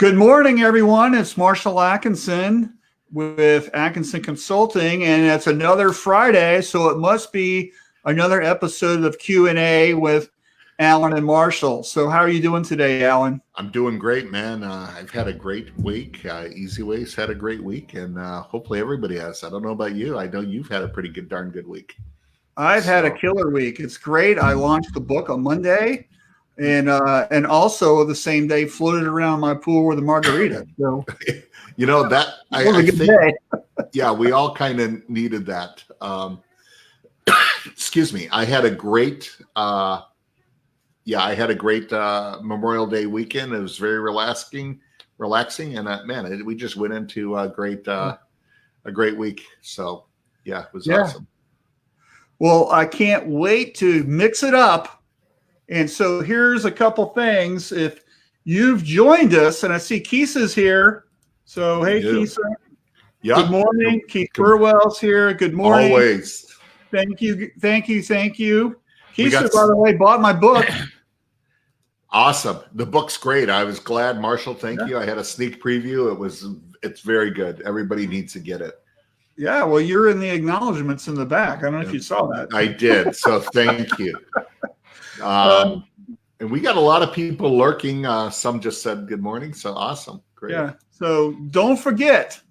Good morning, everyone. It's Marshall Atkinson with Atkinson Consulting, and it's another Friday, so it must be another episode of Q&A with Alan and Marshall. So how are you doing today, Alan? I'm doing great, man. I've had a great week. Easy Way's had a great week, and hopefully everybody has. I don't know about you. I know you've had a darn good week. I've had a killer week. It's great. I launched the book on Monday, and also the same day floated around my pool with a margarita. So, you know that I think, yeah, we all kind of needed that. Excuse me. I had a great, Memorial Day weekend. It was very relaxing, and man, we just went into a great week. So, yeah, it was awesome. Well, I can't wait to mix it up. And so here's a couple things. If you've joined us, and I see Kisa's here. So, hey, Kisa. Yeah. Good morning. Keith Burwell's here. Good morning. Always. Thank you. Kisa, by the way, bought my book. Awesome. The book's great. I was glad. Marshall, thank you. I had a sneak preview. It's very good. Everybody needs to get it. Yeah, well, you're in the acknowledgments in the back. I don't know if you saw that. I did. So thank you. And we got a lot of people lurking. Some just said good morning. So awesome. Great. Yeah. So don't forget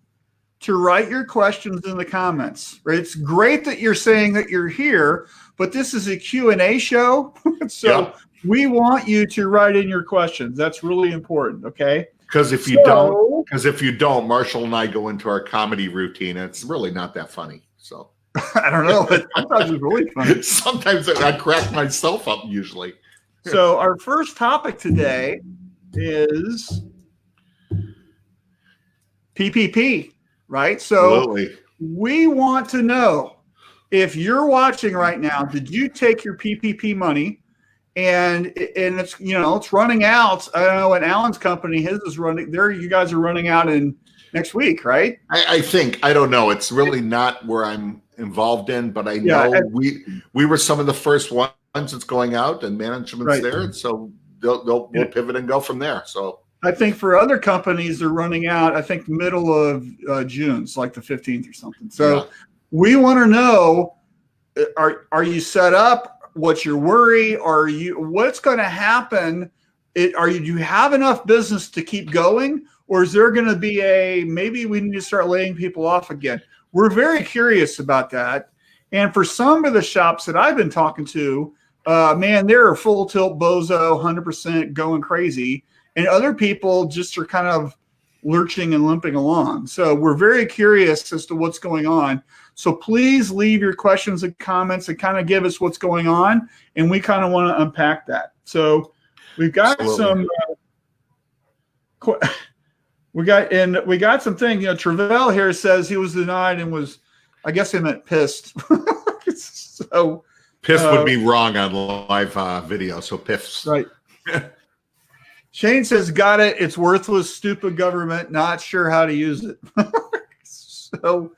to write your questions in the comments. Right? It's great that you're saying that you're here, but this is a Q&A show. So we want you to write in your questions. That's really important. Okay. Because if you don't, Marshall and I go into our comedy routine. And it's really not that funny. So I don't know, but sometimes it's really funny. Sometimes I crack myself up usually. So our first topic today is PPP, right? So Absolutely. We want to know, if you're watching right now, did you take your PPP money? And it's, it's running out. I don't know, at Alan's company, his is running there. You guys are running out in next week, right? I think, I don't know. It's really not where I'm involved in, but I know we were some of the first ones that's going out, and management's there. And so we'll pivot and go from there. So I think for other companies, they're running out, I think middle of June, it's like the 15th or something. So we want to know, are you set up? What's your worry? What's going to happen? Do you have enough business to keep going? Or is there going to be maybe we need to start laying people off again? We're very curious about that. And for some of the shops that I've been talking to, man, they're full tilt bozo, 100% going crazy. And other people just are kind of lurching and limping along. So we're very curious as to what's going on. So please leave your questions and comments and kind of give us what's going on. And we kind of want to unpack that. So we've got we got some things. Travell here says he was denied and was, I guess he meant pissed. So pissed would be wrong on live video. So piffs. Right. Shane says, got it. It's worthless, stupid government. Not sure how to use it. So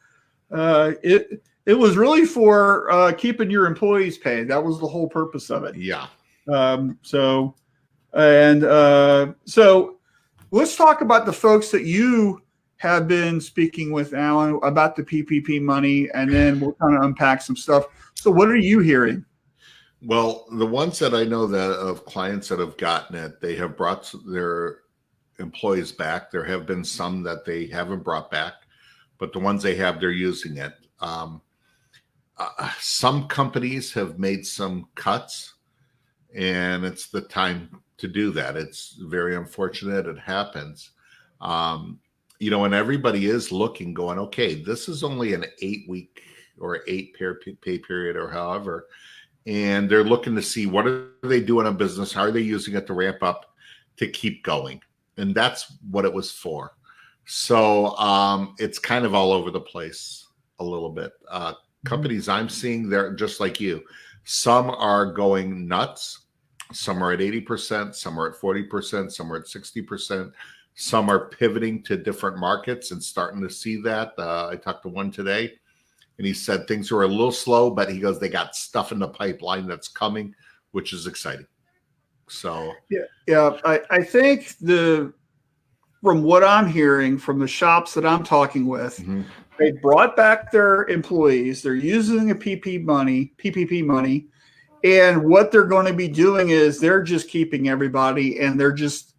it was really for keeping your employees paid. That was the whole purpose of it. Yeah. So let's talk about the folks that you have been speaking with, Alan, about the PPP money, and then we'll kind of unpack some stuff. So what are you hearing? Well, the ones that I know that of clients that have gotten it, they have brought their employees back. There have been some that they haven't brought back, but the ones they have, they're using it. Some companies have made some cuts, and it's the time to do that. It's very unfortunate it happens. And everybody is looking, going, okay, this is only an 8-week or 8-pay period or however. And they're looking to see what are they doing in business? How are they using it to ramp up to keep going? And that's what it was for. So it's kind of all over the place a little bit. Companies I'm seeing, they're just like you. Some are going nuts. Some are at 80%. Some are at 40%. Some are at 60%. Some are pivoting to different markets and starting to see that. I talked to one today. And he said things were a little slow, but he goes, they got stuff in the pipeline that's coming, which is exciting. So I think the from what I'm hearing from the shops that I'm talking with, Mm-hmm. they brought back their employees. They're using the PPP money. And what they're going to be doing is they're just keeping everybody and they're just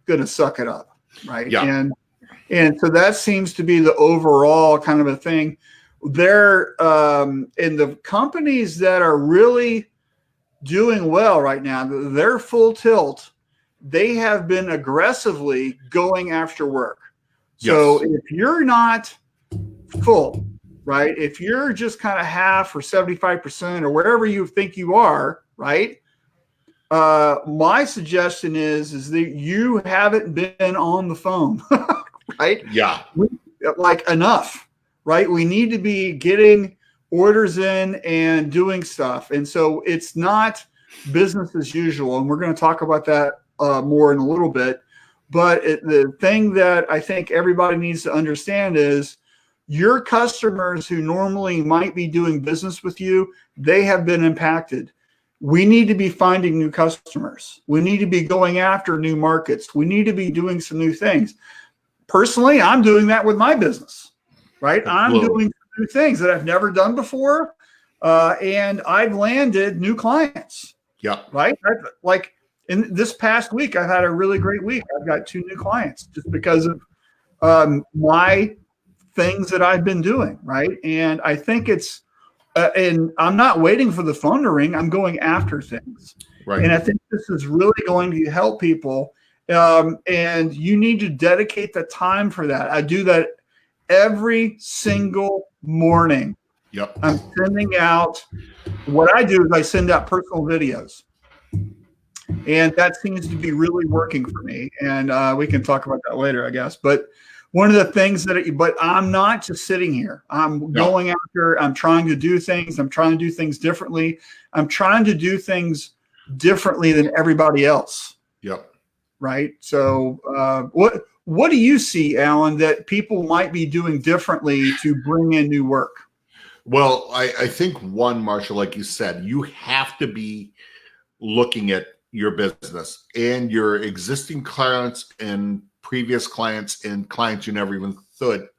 going to suck it up. Right. Yeah. And so that seems to be the overall kind of a thing. They're in the companies that are really doing well right now, they're full tilt. They have been aggressively going after work. So Yes. if you're not full, right? If you're just kind of half or 75% or wherever you think you are, right? My suggestion is that you haven't been on the phone, right? Yeah. Like enough, right? We need to be getting orders in and doing stuff. And so it's not business as usual. And we're going to talk about that more in a little bit. But the thing that I think everybody needs to understand is your customers who normally might be doing business with you, they have been impacted. We need to be finding new customers. We need to be going after new markets. We need to be doing some new things. Personally, I'm doing that with my business, right? I'm doing new things that I've never done before. And I've landed new clients. Yeah. Right. Like in this past week, I've had a really great week. I've got 2 new clients just because of my things that I've been doing. Right. And I think it's, and I'm not waiting for the phone to ring. I'm going after things. Right. And I think this is really going to help people. And you need to dedicate the time for that. I do that every single morning. Yep. I'm sending out, what I do is I send out personal videos. And that seems to be really working for me. And we can talk about that later, I guess. But one of the things but I'm not just sitting here. I'm going after, I'm trying to do things. I'm trying to do things differently. I'm trying to do things differently than everybody else. Yep. Right. So what do you see, Alan, that people might be doing differently to bring in new work? Well, I think one, Marshall, like you said, you have to be looking at your business and your existing clients and previous clients and clients you never even thought.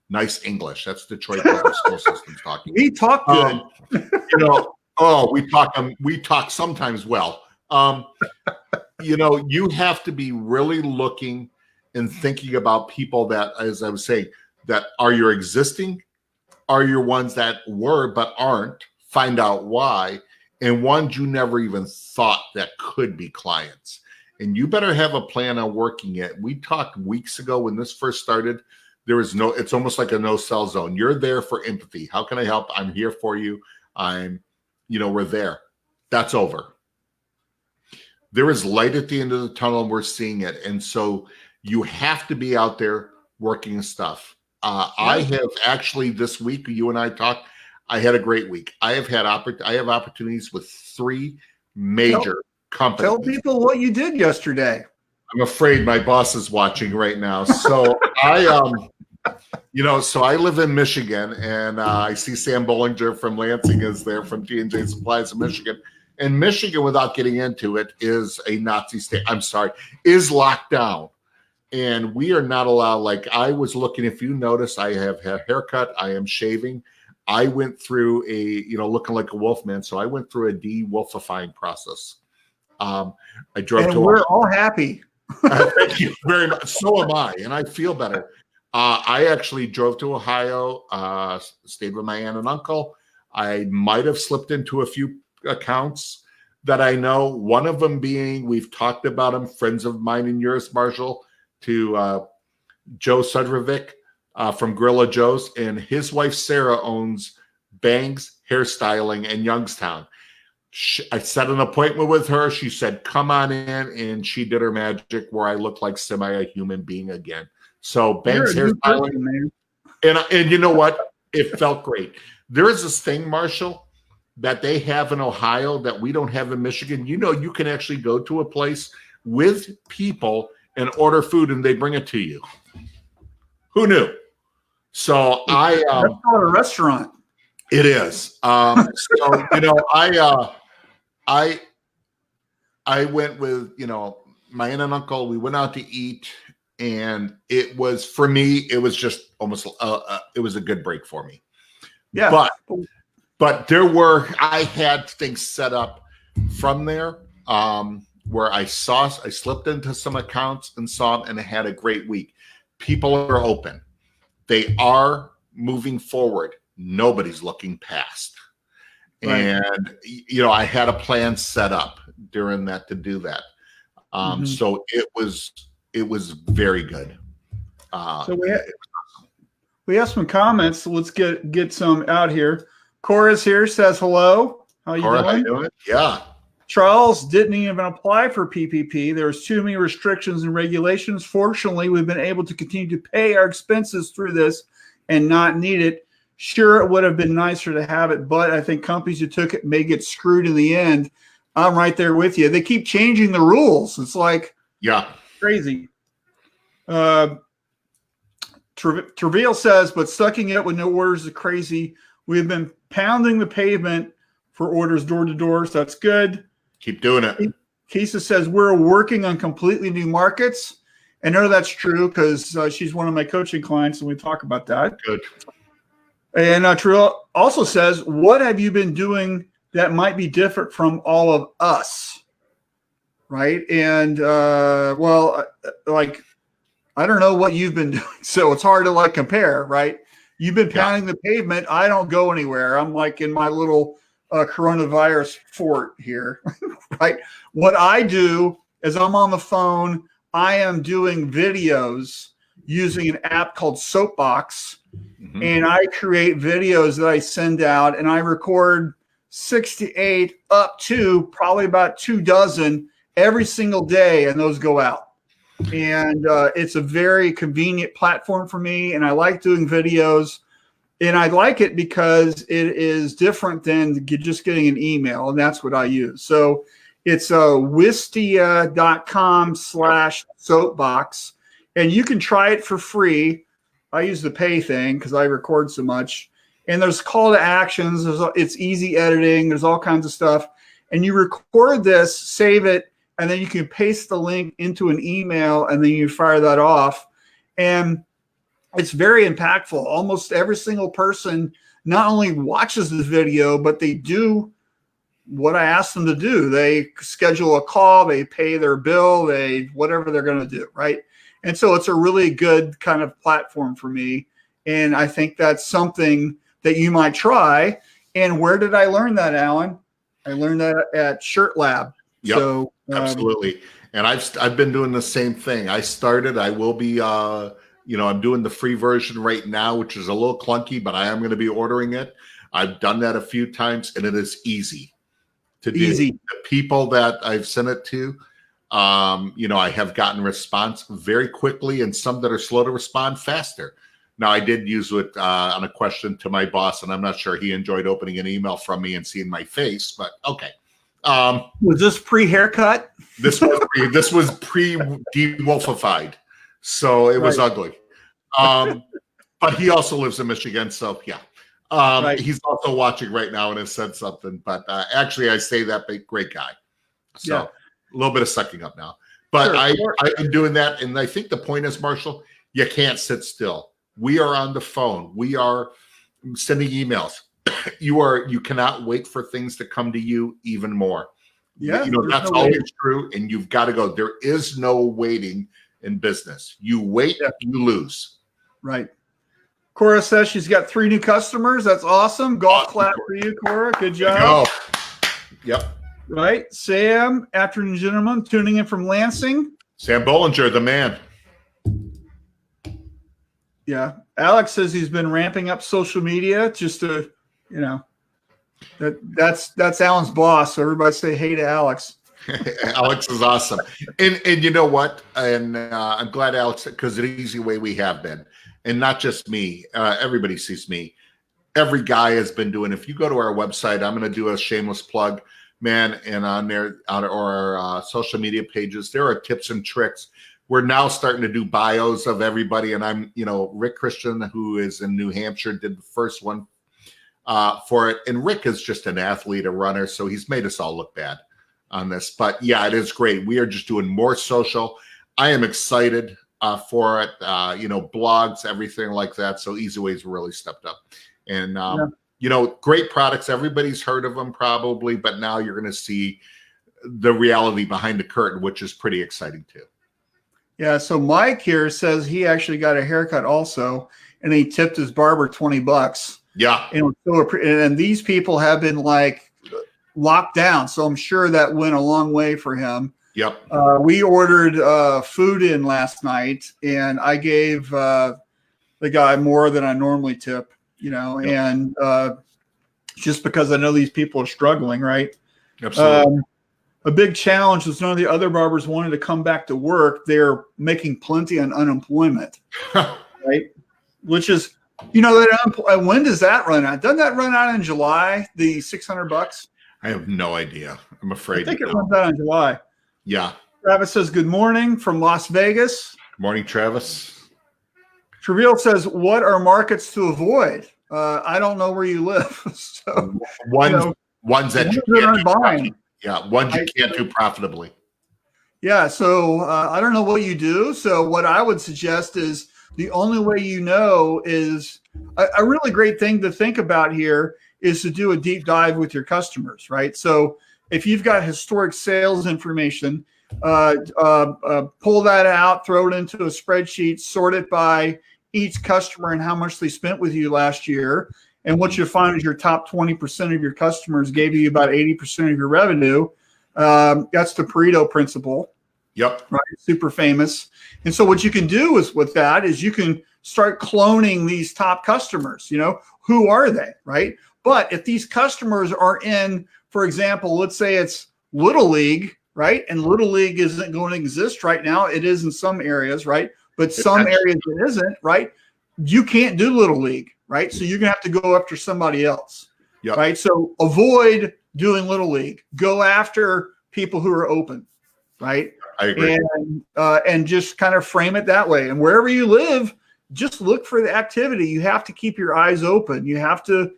Nice English. That's Detroit Public School System's talking. We talk good. We talk sometimes well. You have to be really looking and thinking about people that, as I was saying, that are your existing, are your ones that were but aren't, find out why, and ones you never even thought that could be clients. And you better have a plan on working it. We talked weeks ago when this first started, it's almost like a no-sell zone. You're there for empathy. How can I help? I'm here for you. We're there. That's over. There is light at the end of the tunnel and we're seeing it. And so you have to be out there working stuff. I have actually this week, you and I talked, I had a great week. I have opportunities with 3 major companies. Tell people what you did yesterday. I'm afraid my boss is watching right now. So so I live in Michigan and I see Sam Bollinger from Lansing is there from G&J Supplies in Michigan. And Michigan, without getting into it, is a Nazi state. Is locked down. And we are not allowed, like I was looking, if you notice, I have a haircut, I am shaving. I went through looking like a wolf man. So I went through a de-wolfifying process. I drove and to we're all happy. Thank you very much. So am I. And I feel better. I actually drove to Ohio, stayed with my aunt and uncle. I might have slipped into a few accounts that I know. One of them being, we've talked about them, friends of mine and yours, Marshall, to Joe Sudrovic from Gorilla Joe's, and his wife Sarah owns Bangs Hairstyling in Youngstown. I set an appointment with her. She said, come on in, and she did her magic where I look like a human being again. So Bangs Hairstyling, and you know what? It felt great. There is this thing, Marshall, that they have in Ohio that we don't have in Michigan. You can actually go to a place with people and order food and they bring it to you. Who knew? So that's called a restaurant. It is. I went with, my aunt and uncle, we went out to eat, and it was, for me, it was just almost, it was a good break for me. Yeah. But I had things set up from there where I slipped into some accounts and saw them, and I had a great week. People are open. They are moving forward. Nobody's looking past. Right. And, I had a plan set up during that to do that. So it was very good. So we have some comments. So let's get some out here. Cora's here, says hello. How you doing? How you doing? Yeah. Charles didn't even apply for PPP. There's too many restrictions and regulations. Fortunately, we've been able to continue to pay our expenses through this and not need it. Sure, it would have been nicer to have it, but I think companies who took it may get screwed in the end. I'm right there with you. They keep changing the rules. It's like, crazy. Travail says, but sucking it with no orders is crazy. We've been pounding the pavement for orders door to door, so that's good. Keep doing it. Kisa says, we're working on completely new markets. I know that's true because she's one of my coaching clients, and we talk about that. Good. And Travail also says, what have you been doing that might be different from all of us? Right? And, I don't know what you've been doing, so it's hard to compare, right? You've been pounding the pavement. I don't go anywhere. I'm in my little coronavirus fort here, right? What I do is I'm on the phone. I am doing videos using an app called Soapbox, and I create videos that I send out, and I record 6 to 8 up to probably about 24 every single day, and those go out. And it's a very convenient platform for me, and I like doing videos. And I like it because it is different than just getting an email, and that's what I use. So it's wistia.com/soapbox, and you can try it for free. I use the pay thing because I record so much. And there's call to actions. It's easy editing. There's all kinds of stuff. And you record this, save it, and then you can paste the link into an email, and then you fire that off. And it's very impactful. Almost every single person not only watches this video, but they do what I ask them to do. They schedule a call, they pay their bill, whatever they're going to do, right? And so it's a really good kind of platform for me. And I think that's something that you might try. And where did I learn that, Alan? I learned that at Shirt Lab. Yep, so absolutely. And I've been doing the same thing. I will be I'm doing the free version right now, which is a little clunky, but I am going to be ordering it. I've done that a few times, and it is easy to do. The people that I've sent it to, I have gotten response very quickly, and some that are slow to respond faster. Now, I did use it on a question to my boss, and I'm not sure he enjoyed opening an email from me and seeing my face, but okay. Was this pre-haircut? This was pre-de-wolfified, so it was ugly. But he also lives in Michigan, so yeah. He's also watching right now and has said something. But actually, I say that great guy. So a little bit of sucking up now. But I've been doing that, and I think the point is, Marshall, you can't sit still. We are on the phone. We are sending emails. You cannot wait for things to come to you even more. Yeah, that's always true, and you've got to go. There is no waiting in business. You wait, you lose. Right. Cora says she's got 3 new customers. That's awesome. Golf clap for you, Cora. Good job. Yep. Right. Sam, afternoon, gentlemen, tuning in from Lansing. Sam Bollinger, the man. Yeah. Alex says he's been ramping up social media just to, that's Alan's boss. So everybody say hey to Alex. Alex is awesome. And you know what? And I'm glad, Alex, because the easy way we have been. And not just me. Everybody sees me. Every guy has been doing. If you go to our website, I'm going to do a shameless plug, man. And on there, or our social media pages, there are tips and tricks. We're now starting to do bios of everybody. And I'm, Rick Christian, who is in New Hampshire, did the first one for it. And Rick is just an athlete, a runner. So he's made us all look bad. on this. But yeah, it is great. We are just doing more social. I am excited for it. Blogs, everything like that. So Easy Ways really stepped up. And, great products. Everybody's heard of them probably, but now you're going to see the reality behind the curtain, which is pretty exciting too. Yeah. So Mike here says he actually got a haircut also, and he tipped his barber $20. Yeah. And these people have been like locked down. So I'm sure that went a long way for him. Yep. We ordered food in last night, and I gave the guy more than I normally tip, and just because I know these people are struggling, right? Absolutely. A big challenge is none of the other barbers wanted to come back to work. They're making plenty on unemployment, right? Which is, when does that run out? Doesn't that run out in July, the $600? I have no idea. I'm afraid. I think it runs out in July. Yeah. Travis says, good morning from Las Vegas. Good morning, Travis. Treville says, what are markets to avoid? I don't know where you live. So ones that you can't buying. Yeah, ones you can't do profitably. Yeah, so I don't know what you do. So what I would suggest is the only way is a really great thing to think about here is to do a deep dive with your customers, right? So if you've got historic sales information, pull that out, throw it into a spreadsheet, sort it by each customer and how much they spent with you last year. And what you'll find is your top 20% of your customers gave you about 80% of your revenue. That's the Pareto principle. Yep. Right. Super famous. And so what you can do with that is you can start cloning these top customers. Who are they? Right. But if these customers are in, for example, let's say it's Little League, right? And Little League isn't going to exist right now. It is in some areas, right? But some areas it isn't, right? You can't do Little League, right? So you're going to have to go after somebody else, right? So avoid doing Little League. Go after people who are open, right? I agree. And just kind of frame it that way. And wherever you live, just look for the activity. You have to keep your eyes open. You have to,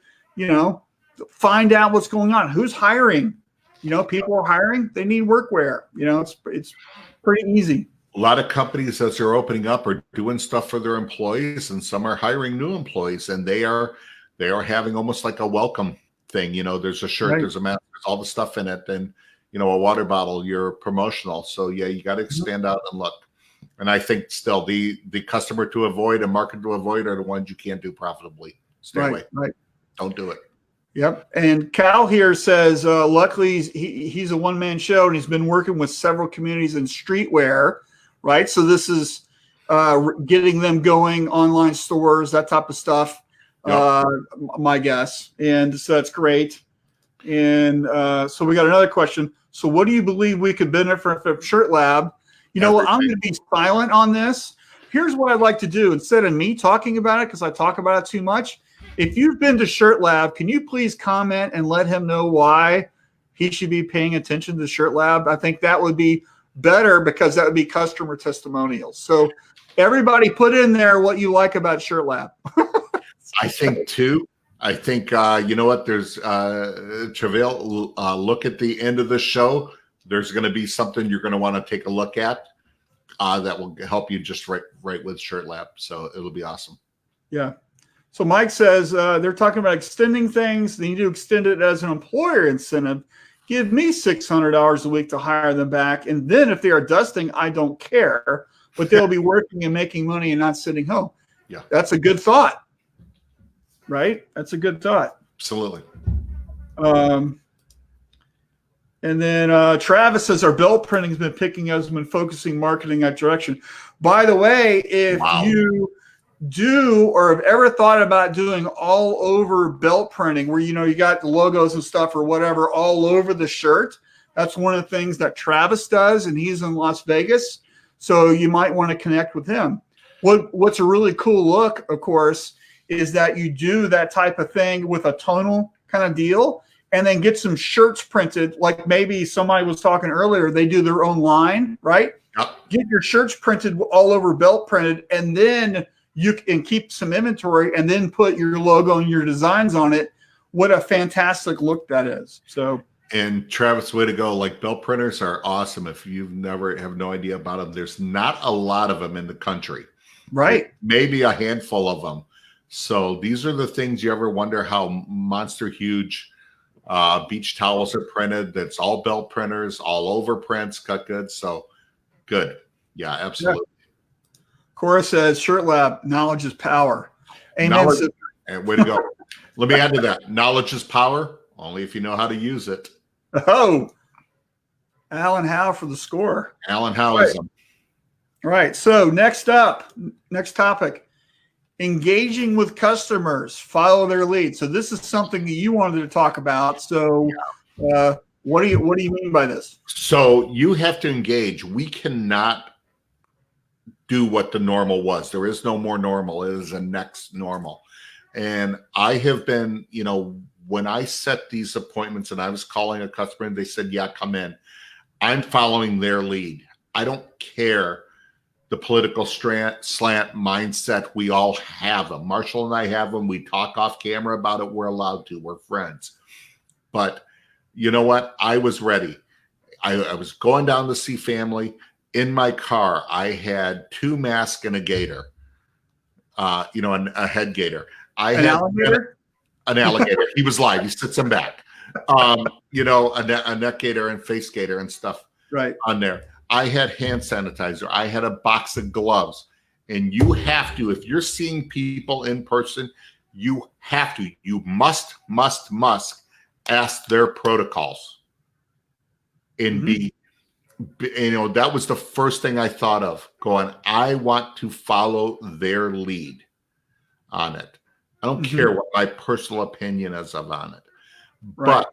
find out what's going on. Who's hiring? People are hiring. They need workwear. It's pretty easy. A lot of companies, as they're opening up, are doing stuff for their employees, and some are hiring new employees, and they are having almost like a welcome thing. There's a shirt, there's a mask, there's all the stuff in it, and a water bottle. You're promotional, so yeah, you got to stand out and look. And I think still the customer to avoid and market to avoid are the ones you can't do profitably. Stay away. Right. Don't do it. Yep. And Cal here says, luckily he's a one-man show, and he's been working with several communities in streetwear. Right. So this is getting them going, online stores, that type of stuff, my guess. And so that's great. And so we got another question. So what do you believe we could benefit from Shirt Lab? What? I'm going to be silent on this. Here's what I'd like to do. Instead of me talking about it, because I talk about it too much, if you've been to Shirt Lab, can you please comment and let him know why he should be paying attention to Shirt Lab? I think that would be better, because that would be customer testimonials. So everybody put in there what you like about Shirt Lab. I think too. I think, there's Travail, look at the end of the show. There's going to be something you're going to want to take a look at that will help you just right with Shirt Lab. So it'll be awesome. Yeah. So Mike says they're talking about extending things. They need to extend it as an employer incentive. Give me $600 a week to hire them back. And then if they are dusting, I don't care. But they'll be working and making money and not sitting home. Yeah. That's a good thought. Right? That's a good thought. Absolutely. And then Travis says our belt printing has been picking up, has been focusing marketing that direction. By the way, if you do or have ever thought about doing all over belt printing where you got the logos and stuff or whatever all over the shirt, that's one of the things that Travis does, and he's in Las Vegas, so you might want to connect with him. What's a really cool look, of course, is that you do that type of thing with a tonal kind of deal, and then get some shirts printed, like maybe somebody was talking earlier, they do their own line, right? Yep. Get your shirts printed all over, belt printed, and then you can keep some inventory and then put your logo and your designs on it. What a fantastic look that is. So And Travis, way to go. Like, belt printers are awesome. If you've never have no idea about them, there's not a lot of them in the country. Right. Maybe a handful of them. So these are the things you ever wonder how monster huge beach towels are printed. That's all belt printers, all over prints, cut good. So good. Yeah, absolutely. Yeah. Cora says, Shirt Lab, knowledge is power. Amen. Knowledge, and way to go. Let me add to that. Knowledge is power, only if you know how to use it. Oh, Alan Howe for the score. Alan Howe is All right. So next topic, engaging with customers, follow their lead. So this is something that you wanted to talk about. So what do you mean by this? So you have to engage. We cannot do what the normal was. There is no more normal. It is a next normal. And I have been, when I set these appointments and I was calling a customer and they said, yeah, come in, I'm following their lead. I don't care the political slant mindset. We all have them. Marshall and I have them. We talk off camera about it. We're allowed to. We're friends. But you know what? I was ready. I was going down to see family. In my car, I had 2 masks and a gator, a head gator. An alligator. He was live. He sits him back. A neck gator and face gator and stuff on there. I had hand sanitizer. I had a box of gloves. And you have to, if you're seeing people in person, you must ask their protocols and that was the first thing I thought of, going, I want to follow their lead on it. I don't care what my personal opinion is on it. But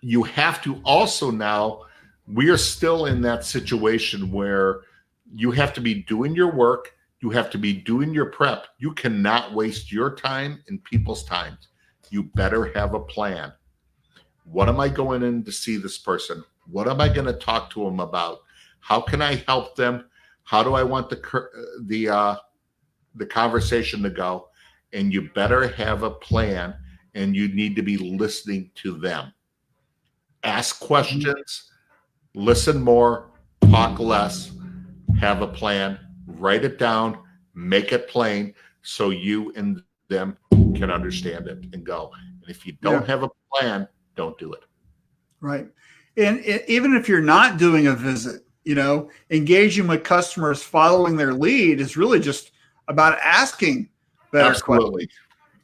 you have to also now, we are still in that situation where you have to be doing your work. You have to be doing your prep. You cannot waste your time and people's time. You better have a plan. What am I going in to see this person? What am I going to talk to them about? How can I help them? How do I want the conversation to go? And you better have a plan, and you need to be listening to them. Ask questions, listen more, talk less, have a plan, write it down, make it plain so you and them can understand it and go. And if you don't have a plan, don't do it. Right. And even if you're not doing a visit, engaging with customers, following their lead is really just about asking better questions.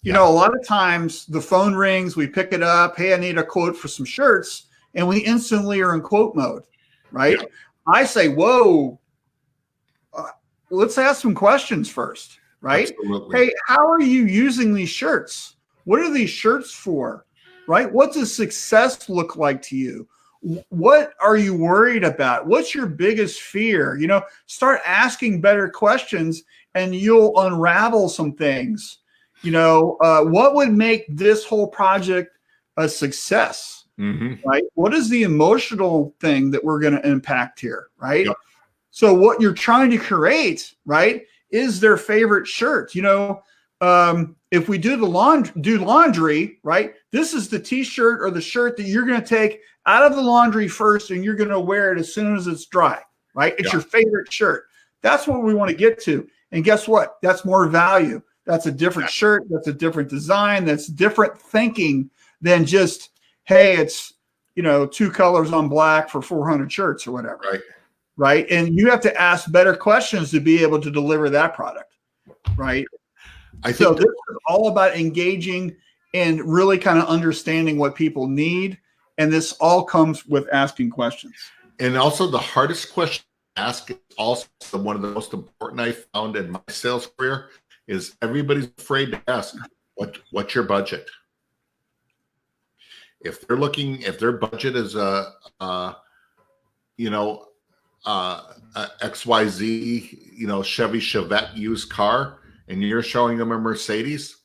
A lot of times the phone rings, we pick it up. Hey, I need a quote for some shirts. And we instantly are in quote mode, right? Yeah. I say, whoa, let's ask some questions first, right? Absolutely. Hey, how are you using these shirts? What are these shirts for, right? What does success look like to you? What are you worried about? What's your biggest fear? Start asking better questions and you'll unravel some things. What would make this whole project a success, right? What is the emotional thing that we're going to impact here, right? Yep. So what you're trying to create, right, is their favorite shirt. If we do laundry, right, this is the t-shirt or the shirt that you're going to take out of the laundry first and you're going to wear it as soon as it's dry, right? It's your favorite shirt. That's what we want to get to. And guess what? That's more value. That's a different shirt. That's a different design. That's different thinking than just, hey, it's, 2 colors on black for 400 shirts or whatever. Right. And you have to ask better questions to be able to deliver that product. Right. So this is all about engaging and really kind of understanding what people need. And this all comes with asking questions. And also the hardest question to ask is also one of the most important I found in my sales career is everybody's afraid to ask, what's your budget? If if their budget is XYZ, Chevy Chevette used car, and you're showing them a Mercedes,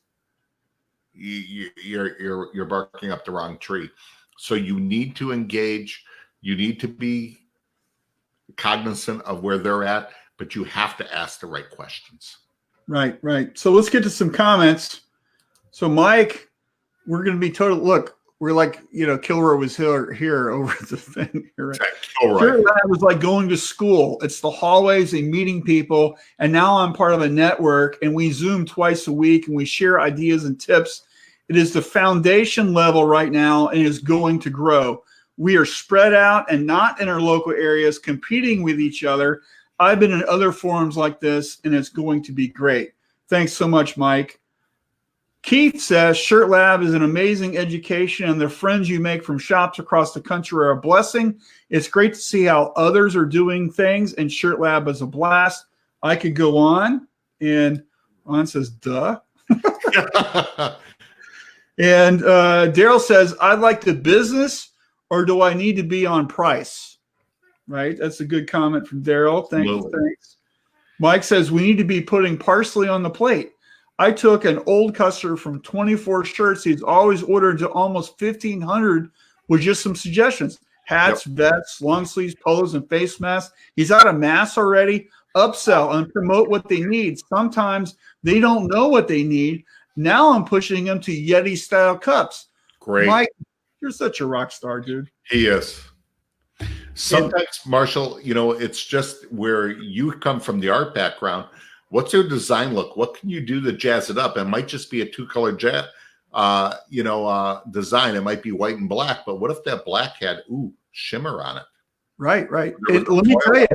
you're barking up the wrong tree. So you need to engage. You need to be cognizant of where they're at, but you have to ask the right questions. Right. So let's get to some comments. So Mike, we're going to be we're we're like, Kilroy was here over the thing. Right? Kilroy. Shirt Lab was like going to school. It's the hallways and meeting people. And now I'm part of a network, and we Zoom twice a week, and we share ideas and tips. It is the foundation level right now, and is going to grow. We are spread out and not in our local areas competing with each other. I've been in other forums like this, and it's going to be great. Thanks so much, Mike. Keith says, Shirt Lab is an amazing education, and the friends you make from shops across the country are a blessing. It's great to see how others are doing things, and Shirt Lab is a blast. I could go on, and Ron says, duh. And Daryl says, I like the business, or do I need to be on price? Right? That's a good comment from Daryl. Thanks. Mike says, we need to be putting parsley on the plate. I took an old customer from 24 shirts he's always ordered to almost 1,500 with just some suggestions. Hats, vests, long sleeves, polos, and face masks. He's out of masks already. Upsell and promote what they need. Sometimes they don't know what they need. Now I'm pushing them to Yeti-style cups. Great. Mike, you're such a rock star, dude. He is. Sometimes, Marshall, it's just where you come from the art background. What's your design look? What can you do to jazz it up? It might just be a two-color design. It might be white and black, but what if that black had shimmer on it? Right. Let me tell you,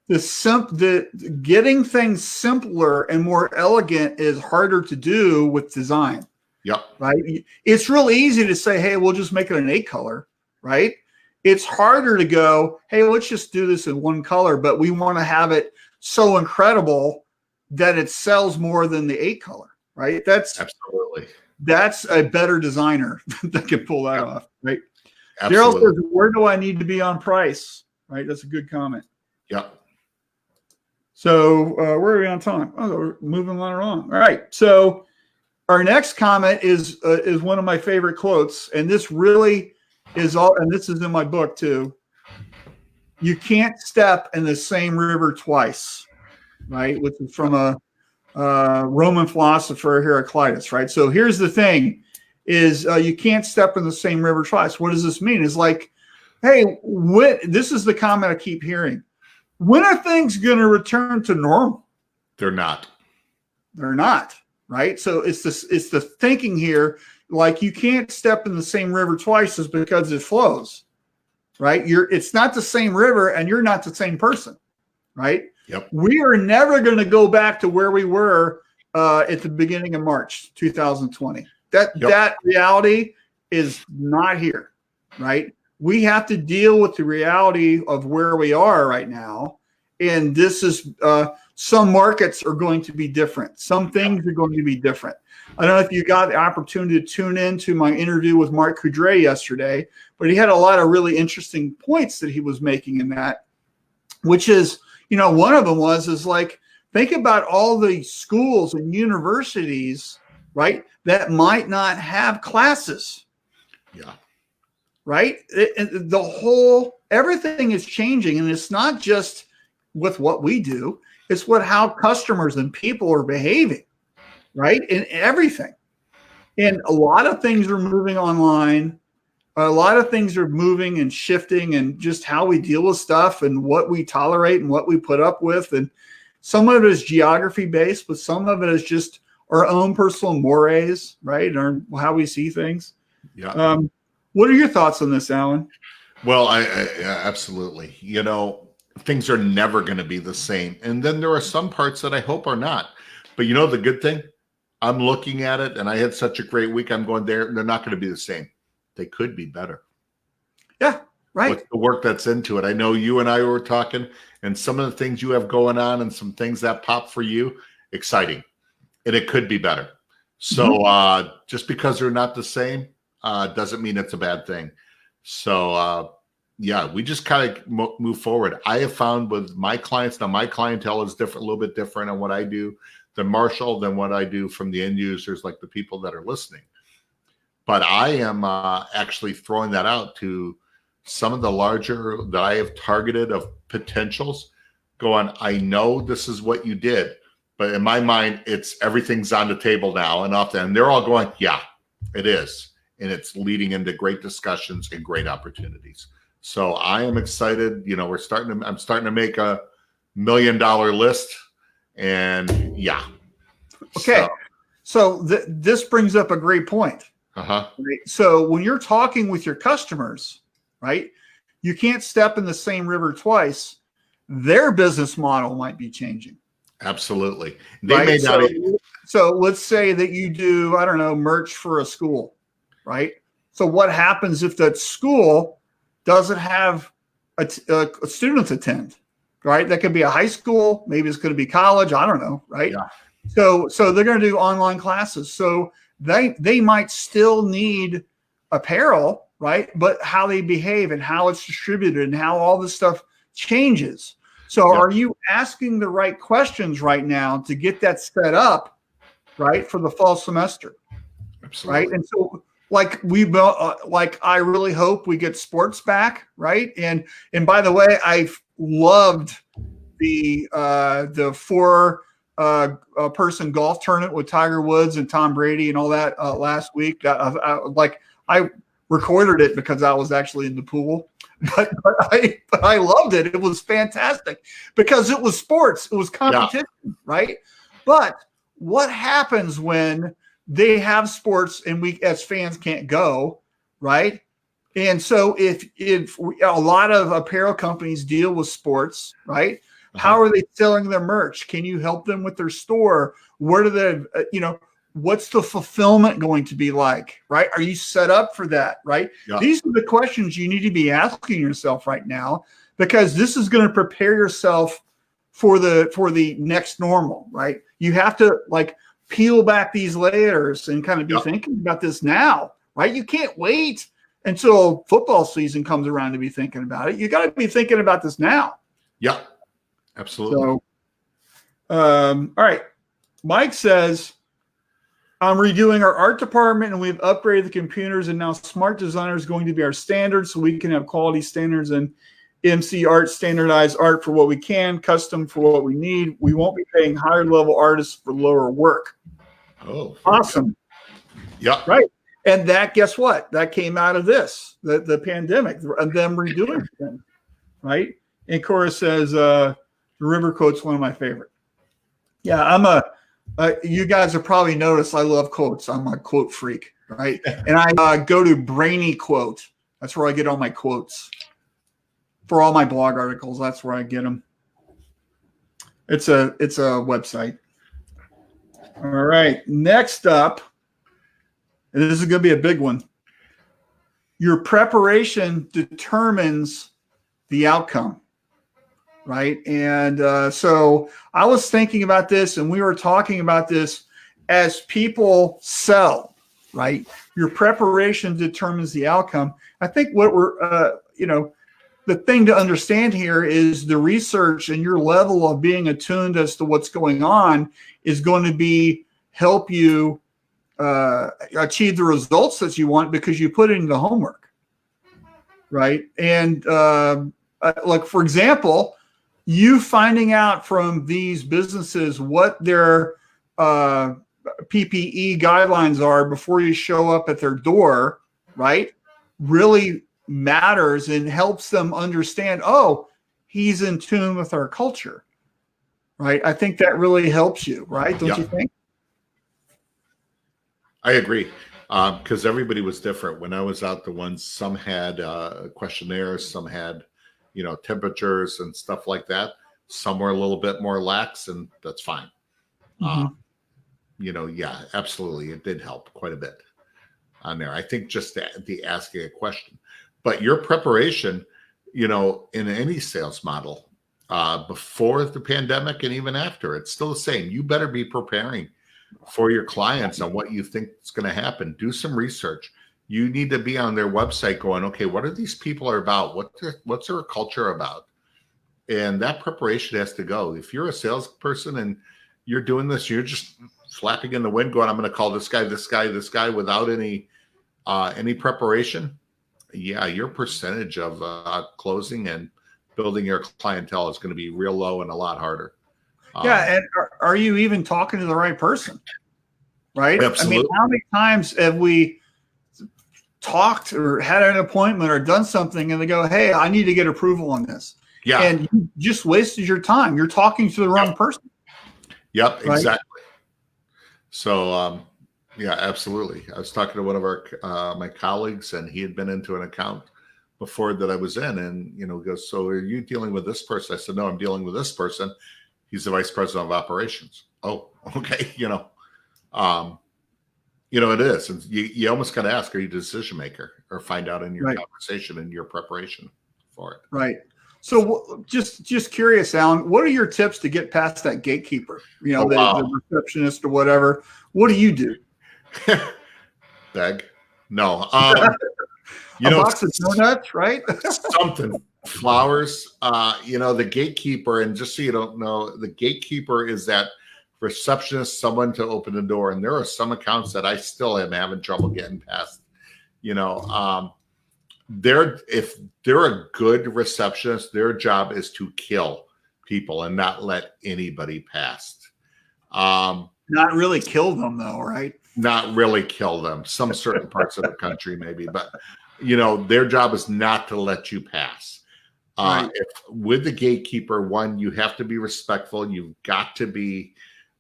the getting things simpler and more elegant is harder to do with design. Yep. Right. It's real easy to say, hey, we'll just make it an 8 color. Right. It's harder to go, hey, let's just do this in 1 color, but we want to have it so incredible that it sells more than the 8 color. Right. That's a better designer that can pull that off. Right. Daryl says, where do I need to be on price? Right. That's a good comment. Yep. So where are we on time? Oh, we're moving on along. All right. So our next comment is one of my favorite quotes, and this really is all. And this is in my book too. You can't step in the same river twice, right? Which is from a Roman philosopher, Heraclitus, right? So here's the thing: is you can't step in the same river twice. What does this mean? It's like, hey, this is the comment I keep hearing. When are things going to return to normal? They're not. They're not, right? So it's the thinking here, like you can't step in the same river twice, is because it flows, right? It's not the same river, and you're not the same person, right? Yep. We are never going to go back to where we were at the beginning of March 2020. That reality is not here, right? We have to deal with the reality of where we are right now. And this is, some markets are going to be different. Some things are going to be different. I don't know if you got the opportunity to tune into my interview with Mark Coudray yesterday, but he had a lot of really interesting points that he was making in that, which is, one of them is like, think about all the schools and universities, right, that might not have classes. Yeah. Right? Everything is changing, and it's not just with what we do, it's how customers and people are behaving, right? In everything. And a lot of things are moving online. A lot of things are moving and shifting, and just how we deal with stuff and what we tolerate and what we put up with. And some of it is geography based, but some of it is just our own personal mores, right? Or how we see things. Yeah. What are your thoughts on this, Alan? Well, I absolutely. Things are never going to be the same. And then there are some parts that I hope are not. But the good thing, I'm looking at it, and I had such a great week. I'm going there. They're not going to be the same. They could be better. Yeah, right. What's the work that's into it? I know you and I were talking, and some of the things you have going on and some things that pop for you, exciting. And it could be better. So just because they're not the same, doesn't mean it's a bad thing. So, we just kind of move forward. I have found with my clients, now my clientele is different, a little bit different on what I do than Marshall, than what I do from the end users, like the people that are listening. But I am actually throwing that out to some of the larger that I have targeted of potentials, going, I know this is what you did, but in my mind, everything's on the table now and often, and they're all going, yeah, it is. and it's leading into great discussions and great opportunities. So I am excited. You know, I'm starting to make a $1 million list, and yeah. Okay. So this brings up a great point. Uh-huh. Right? So when you're talking with your customers, right, you can't step in the same river twice. Their business model might be changing. Absolutely. They right? may not. So let's say that you do, I don't know, merch for a school, right? So what happens if that school doesn't have a students attend, right? That could be a high school, maybe it's going to be college, I don't know, right? Yeah. So they're going to do online classes. So they might still need apparel, right? But how they behave and how it's distributed and how all this stuff changes. So are you asking the right questions right now to get that set up, right, for the fall semester? Absolutely. Right. And so like I really hope we get sports back, right? And by the way, I've loved the 4 person golf tournament with Tiger Woods and Tom Brady and all that last week. I recorded it because I was actually in the pool. But I loved it. It was fantastic because it was sports. It was competition, right? But what happens when they have sports and we as fans can't go, right? And so if a lot of apparel companies deal with sports, right? How are they selling their merch? Can you help them with their store? Where do they, what's the fulfillment going to be like, right? Are you set up for that, right? Yeah. These are the questions you need to be asking yourself right now, because this is going to prepare yourself for the next normal, right? You have to peel back these layers and kind of be thinking about this now, right? You can't wait until football season comes around to be thinking about it. You got to be thinking about this now. Yeah, absolutely. So, all right. Mike says, I'm redoing our art department and we've upgraded the computers, and now Smart Designer is going to be our standard, so we can have quality standards and MC art, standardized art for what we can, custom for what we need. We won't be paying higher level artists for lower work. Oh, awesome. Yeah. Right. And that, guess what? That came out of this, the pandemic, and them redoing things. Right. And Cora says, the river quote's one of my favorite. Yeah, you guys have probably noticed I love quotes. I'm a quote freak, right? And I go to Brainy Quote. That's where I get all my quotes. For all my blog articles, that's where I get them. It's a website. All right. Next up, and this is going to be a big one. Your preparation determines the outcome. Right. And so I was thinking about this, and we were talking about this as people sell, right? Your preparation determines the outcome. I think what we're, the thing to understand here is the research and your level of being attuned as to what's going on is going to help you achieve the results that you want, because you put in the homework. Right. And for example, you finding out from these businesses what their PPE guidelines are before you show up at their door, right, really matters and helps them understand, oh, he's in tune with our culture, right? I think that really helps you, right? Don't you think? I agree, because everybody was different. When I was out, some had questionnaires, some had temperatures and stuff like that. Some were a little bit more lax, and that's fine. Yeah, absolutely. It did help quite a bit on there. I think just the asking a question, but your preparation, in any sales model, before the pandemic and even after, it's still the same. You better be preparing for your clients on what you think is going to happen. Do some research. You need to be on their website going, okay, what are these people are about? What's their culture about? And that preparation has to go. If you're a salesperson and you're doing this, you're just flapping in the wind going, I'm going to call this guy without any preparation. Yeah, your percentage of closing and building your clientele is going to be real low and a lot harder. Yeah, and are you even talking to the right person? Right? Absolutely. I mean, how many times have we talked or had an appointment or done something and they go, hey, I need to get approval on this. Yeah. And you just wasted your time. You're talking to the wrong person. Yep, right? exactly. So, yeah, absolutely. I was talking to one of my colleagues, and he had been into an account before that I was in, and he goes, "So are you dealing with this person?" I said, "No, I'm dealing with this person. He's the vice president of operations." Oh, okay. It is. And you almost got to ask, are you a decision maker, or find out in your conversation and your preparation for it. Right. So just curious, Alan, what are your tips to get past that gatekeeper? The receptionist or whatever. What do you do? Beg? No. A box of donuts, right? Something. Flowers. The gatekeeper, and just so you don't know, the gatekeeper is that receptionist, someone to open the door. And there are some accounts that I still am having trouble getting past. If they're a good receptionist, their job is to kill people and not let anybody past. Not really kill them though, right? Not really kill them. Some certain parts of the country maybe, but their job is not to let you pass. Right. With the gatekeeper, one, you have to be respectful. You've got to be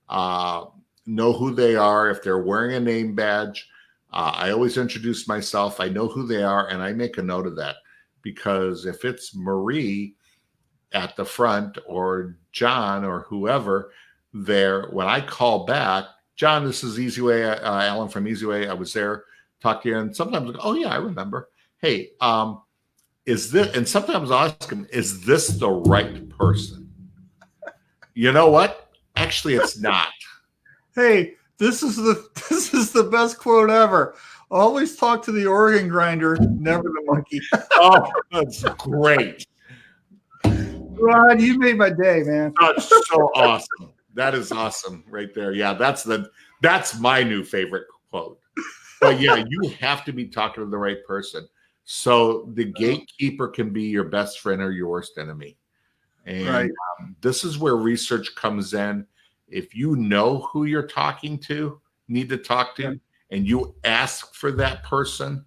know who they are. If they're wearing a name badge, I always introduce myself. I know who they are, and I make a note of that, because if it's Marie at the front or John or whoever there, when I call back, John, this is Easy Way, Alan from Easy Way. I was there, talked to you, and sometimes, oh yeah, I remember. Hey, is this? And sometimes I'll ask them, is this the right person? You know what? Actually, it's not. Hey, this is the best quote ever. Always talk to the organ grinder, never the monkey. Oh, that's great. Rod, you made my day, man. That's so awesome. That is awesome right there. Yeah, that's my new favorite quote. But yeah, you have to be talking to the right person. So the gatekeeper can be your best friend or your worst enemy. And this is where research comes in. If you know who you're need to talk to, and you ask for that person,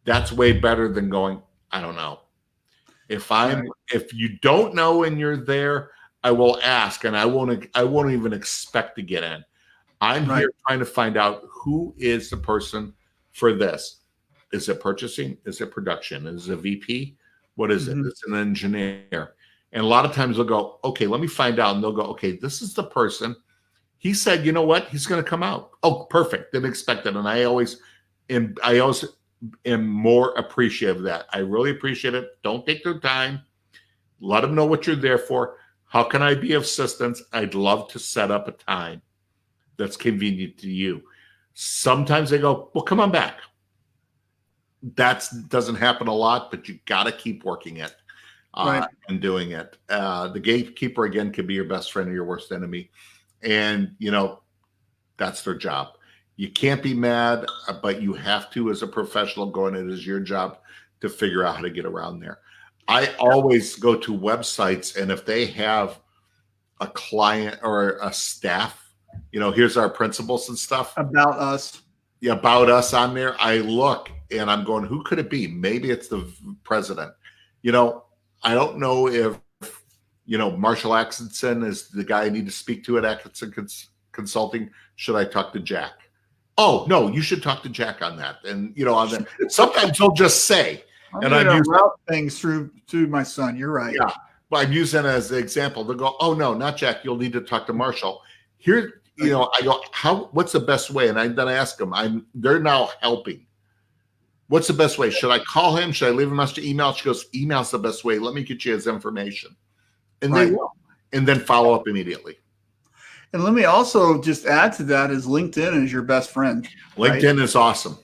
that's way better than going, I don't know. If you don't know and you're there, I will ask, and I won't even expect to get in. I'm here trying to find out who is the person for this. Is it purchasing? Is it production? Is it a VP? What is it? It's an engineer. And a lot of times they'll go, okay, let me find out. And they'll go, okay, this is the person. He said, you know what? He's going to come out. Oh, perfect. Didn't expect it. And I always am more appreciative of that. I really appreciate it. Don't take their time. Let them know what you're there for. How can I be of assistance? I'd love to set up a time that's convenient to you. Sometimes they go, well, come on back. That doesn't happen a lot, but you got to keep working it and doing it. The gatekeeper, again, could be your best friend or your worst enemy. And, that's their job. You can't be mad, but you have to, as a professional, going, it is your job to figure out how to get around there. I always go to websites, and if they have a client or a staff, here's our principals and stuff. About us. Yeah, about us on there. I look, and I'm going, who could it be? Maybe it's the president. I don't know if, Marshall Atkinson is the guy I need to speak to at Atkinson Consulting. Should I talk to Jack? Oh, no, you should talk to Jack on that. And, on that, sometimes he'll just say, I'm route things through to my son. You're right. Yeah. But I'm using it as an example. They'll go, oh, no, not Jack. You'll need to talk to Marshall. Here, I go, what's the best way? And then I ask them, they're now helping. What's the best way? Should I call him? Should I leave him a message? Email? She goes, email's the best way. Let me get you his information. And they will. And then follow up immediately. And let me also just add to that is LinkedIn is your best friend. LinkedIn is awesome.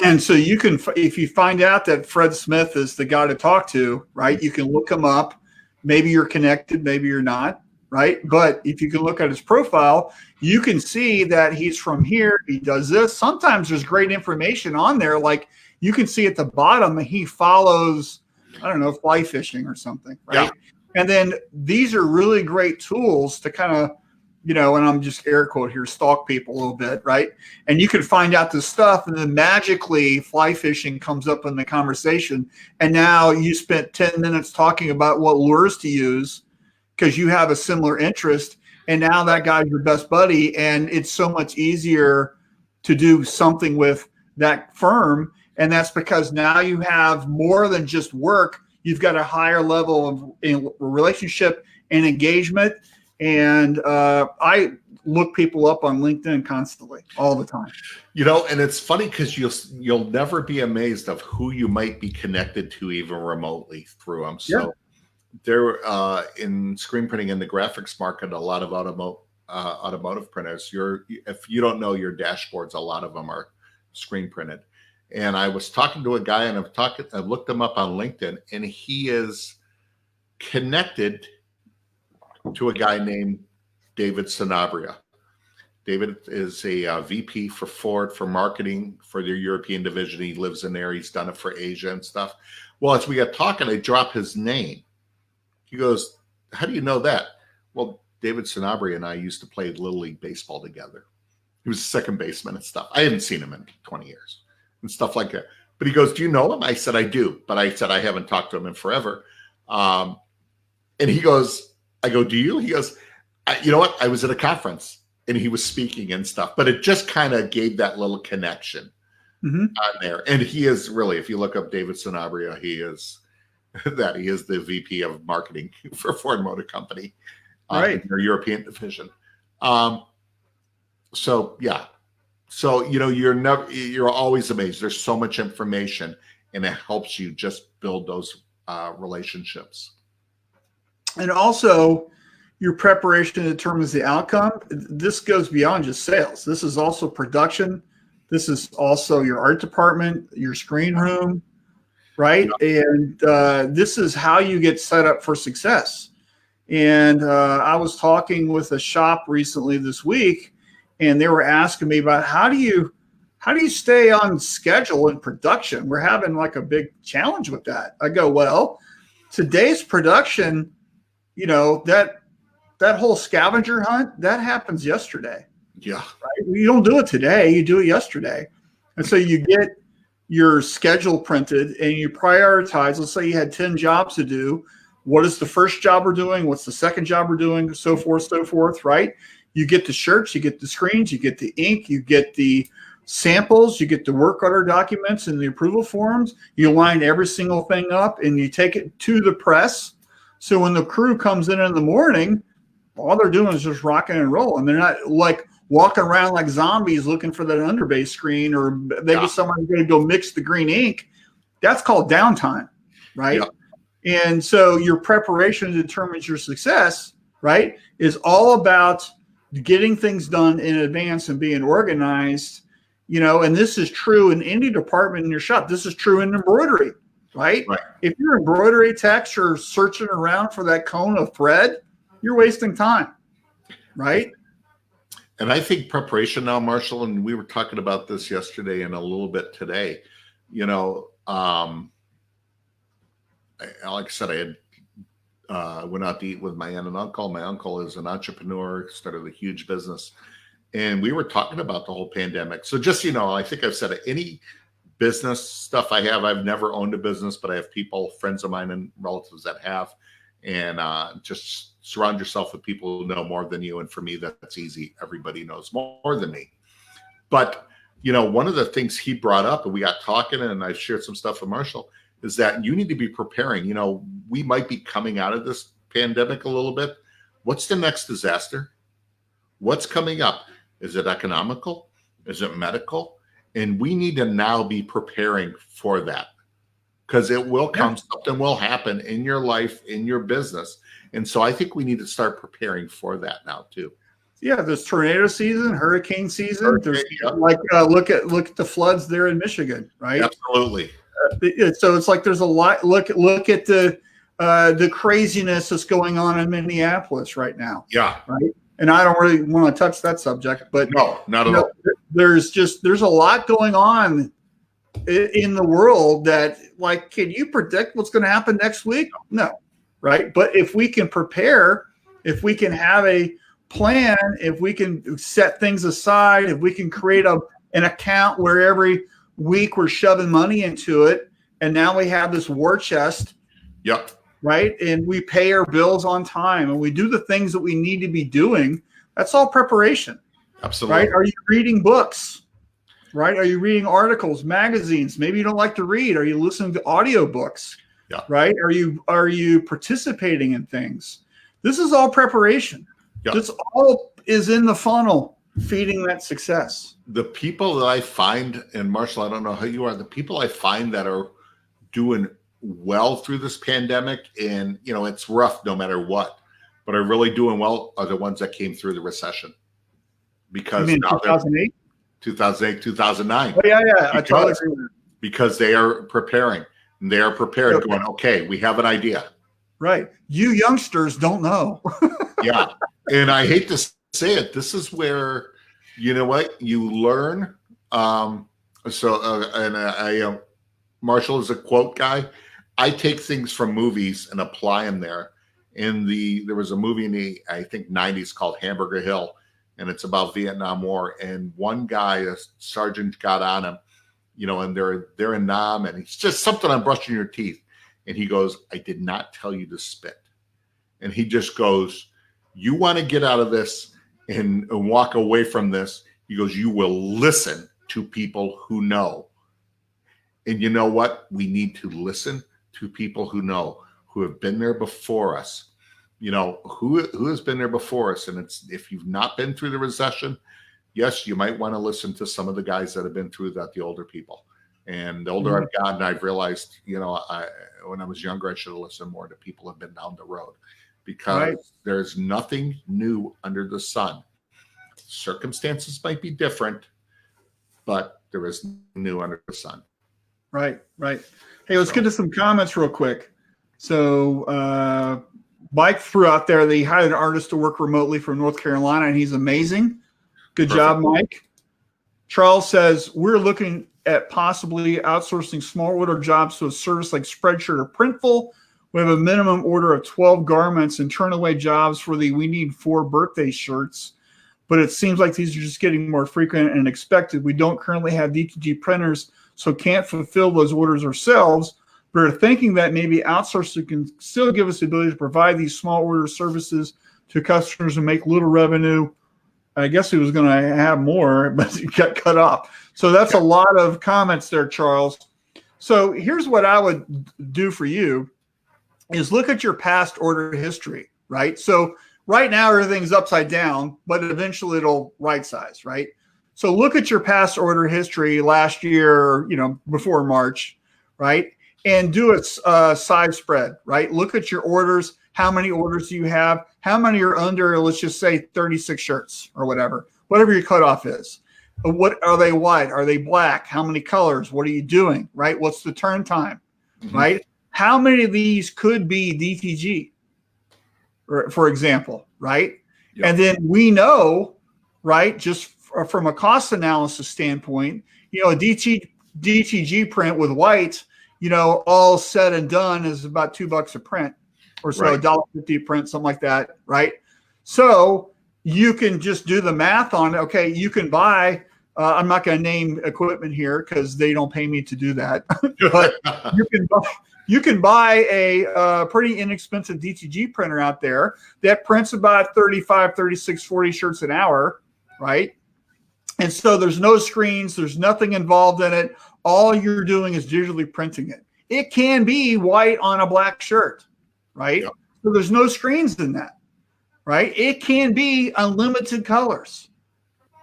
And so you can, if you find out that Fred Smith is the guy to talk to, you can look him up. Maybe you're connected, maybe you're not, right? But if you can look at his profile, you can see that he's from here. He does this. Sometimes there's great information on there. Like you can see at the bottom, he follows, I don't know, fly fishing or something, right? Yeah. And then these are really great tools to kind of and I'm just air quote here, stalk people a little bit, right? And you can find out this stuff, and then magically fly fishing comes up in the conversation. And now you spent 10 minutes talking about what lures to use because you have a similar interest. And now that guy's your best buddy, and it's so much easier to do something with that firm. And that's because now you have more than just work. You've got a higher level of relationship and engagement. And I look people up on LinkedIn constantly, all the time. And it's funny because you'll never be amazed of who you might be connected to even remotely through them. So there in screen printing in the graphics market, a lot of automotive printers. If you don't know your dashboards, a lot of them are screen printed. And I was talking to a guy, and I looked him up on LinkedIn, and he is connected to a guy named David Sanabria. David is a VP for Ford for marketing for their European division. He lives in there. He's done it for Asia and stuff. Well, as we got talking, I dropped his name. He goes, "How do you know that?" Well, David Sanabria and I used to play Little League baseball together. He was a second baseman and stuff. I hadn't seen him in 20 years and stuff like that. But he goes, "Do you know him?" I said, "I do." But I said, "I haven't talked to him in forever." And he goes, I go, "Do you?" He goes, "You know what? I was at a conference and he was speaking and stuff." But it just kind of gave that little connection on there. And he is really, if you look up David Sanabria, he is the VP of marketing for Ford Motor Company, in their European division. So you're always amazed. There's so much information, and it helps you just build those relationships. And also, your preparation determines the outcome. This goes beyond just sales. This is also production. This is also your art department, your screen room, right? And this is how you get set up for success. And I was talking with a shop recently this week, and they were asking me about how do you stay on schedule in production? We're having like a big challenge with that. I go, well, today's production, that whole scavenger hunt, that happens yesterday. Yeah. Right? You don't do it today, you do it yesterday. And so you get your schedule printed and you prioritize. Let's say you had 10 jobs to do. What is the first job we're doing? What's the second job we're doing? So forth, right? You get the shirts, you get the screens, you get the ink, you get the samples, you get the work order documents and the approval forms. You line every single thing up and you take it to the press. So when the crew comes in the morning, all they're doing is just rocking and rolling. They're not like walking around like zombies looking for that underbase screen, or maybe someone's going to go mix the green ink. That's called downtime, right? Yeah. And so your preparation determines your success, right? Is all about getting things done in advance and being organized, and this is true in any department in your shop. This is true in embroidery, right? If you're embroidery techs are searching around for that cone of thread, you're wasting time, right? And I think preparation now, Marshall, and we were talking about this yesterday and a little bit today, like I said, I had went out to eat with my aunt and uncle. My uncle is an entrepreneur, started a huge business. And we were talking about the whole pandemic. So just, I think I've said it, any business stuff I have, I've never owned a business, but I have people, friends of mine and relatives that have. And just surround yourself with people who know more than you. And for me, that's easy. Everybody knows more than me. But, one of the things he brought up, and we got talking, and I shared some stuff with Marshall, is that you need to be preparing. We might be coming out of this pandemic a little bit. What's the next disaster? What's coming up? Is it economical? Is it medical? And we need to now be preparing for that, because it will come. Something will happen in your life, in your business. And so I think we need to start preparing for that now too. Yeah, there's tornado season, hurricane season. Look at the floods there in Michigan, right? Absolutely. So it's like there's a lot. Look at the craziness that's going on in Minneapolis right now. Yeah. Right. And I don't really want to touch that subject, but no, not at all. There's a lot going on in the world that, like, can you predict what's going to happen next week? No. Right. But if we can prepare, if we can have a plan, if we can set things aside, if we can create an account where every week we're shoving money into it, and now we have this war chest. Yep. Right. And we pay our bills on time and we do the things that we need to be doing. That's all preparation. Absolutely. Right. Are you reading books? Right. Are you reading articles, magazines? Maybe you don't like to read. Are you listening to audiobooks? Yeah. Right. Are you participating in things? This is all preparation. Yeah. This all is in the funnel feeding that success. The people that I find, and Marshall, I don't know how you are, the people I find that are doing well through this pandemic, and it's rough no matter what, but are really doing well are the ones that came through the recession. Because you mean 2008? 2008, 2009. Oh, yeah. I totally agree with you. Because they are preparing. And they are prepared, Okay. going, okay, we have an idea. Right. You youngsters don't know. Yeah. And I hate to say it, this is where, you know what, you learn. Marshall is a quote guy. I take things from movies and apply them there. There was a movie in the, I think, 90s called Hamburger Hill, and it's about Vietnam War. And one guy, a sergeant, got on him, and they're in Nam, and it's just something on brushing your teeth. And he goes, I did not tell you to spit. And he just goes, you want to get out of this and walk away from this. He goes, you will listen to people who know. And you know what? We need to listen to people who know, who have been there before us. Who has been there before us. And if you've not been through the recession, yes, you might want to listen to some of the guys that have been through that, the older people. And the older I've gotten, I've realized, when I was younger, I should have listened more to people who have been down the road, because there's nothing new under the sun. Circumstances might be different, but there is new under the sun. Right. Hey, let's get to some comments real quick. So Mike threw out there that he hired an artist to work remotely from North Carolina, and he's amazing. Good job, Mike. Charles says, we're looking at possibly outsourcing small order jobs to a service like Spreadshirt or Printful. We have a minimum order of 12 garments and turn away jobs for we need 4 birthday shirts. But it seems like these are just getting more frequent and expected. We don't currently have DTG printers, so can't fulfill those orders ourselves. But are thinking that maybe outsourcing can still give us the ability to provide these small order services to customers and make little revenue. I guess he was going to have more, but he got cut off. So that's a lot of comments there, Charles. So here's what I would do for you is look at your past order history, right? So right now everything's upside down, but eventually it'll right size, right? So look at your past order history last year, before March, right? And do a side spread, right? Look at your orders. How many orders do you have? How many are under, let's just say 36 shirts or whatever your cutoff is. What are they white? Are they black? How many colors? What are you doing, right? What's the turn time, right? How many of these could be DTG, for example, right? Yep. And then we know, right, just from a cost analysis standpoint, a DTG print with white, all said and done is about $2 a print or so, $1.50 a print, something like that, right? So you can just do the math on it. Okay, you can buy, I'm not going to name equipment here because they don't pay me to do that, but you can buy a pretty inexpensive DTG printer out there that prints about 35, 36, 40 shirts an hour, right? And so there's no screens, there's nothing involved in it. All you're doing is digitally printing it. It can be white on a black shirt, right? Yep. So there's no screens in that, right? It can be unlimited colors,